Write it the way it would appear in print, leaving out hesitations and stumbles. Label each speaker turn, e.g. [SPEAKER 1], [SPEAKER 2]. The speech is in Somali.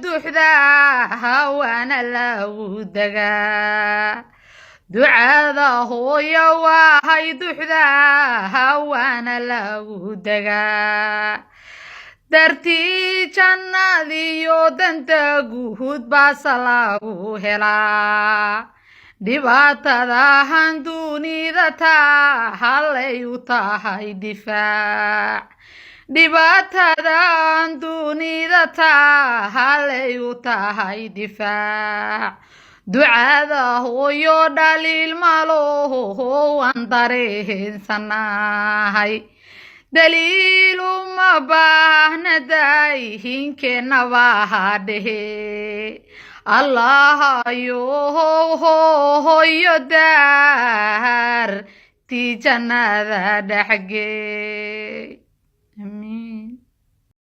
[SPEAKER 1] duxda waana lagu dagaa ducada hooyo wahay duxda waana lagu dagaa dartii jannadiyo danta guud baase lagu helaa dhibaatada handuunida taa hallay u tahay difaac dhibaatada handuunida taa hallay u tahay difaac ducada hooyo dhaliil malo waan dareensanahay daliilu ma baahna daayihinkeenaba hadhehe allahayo hooyo daar tii jannada dhexgey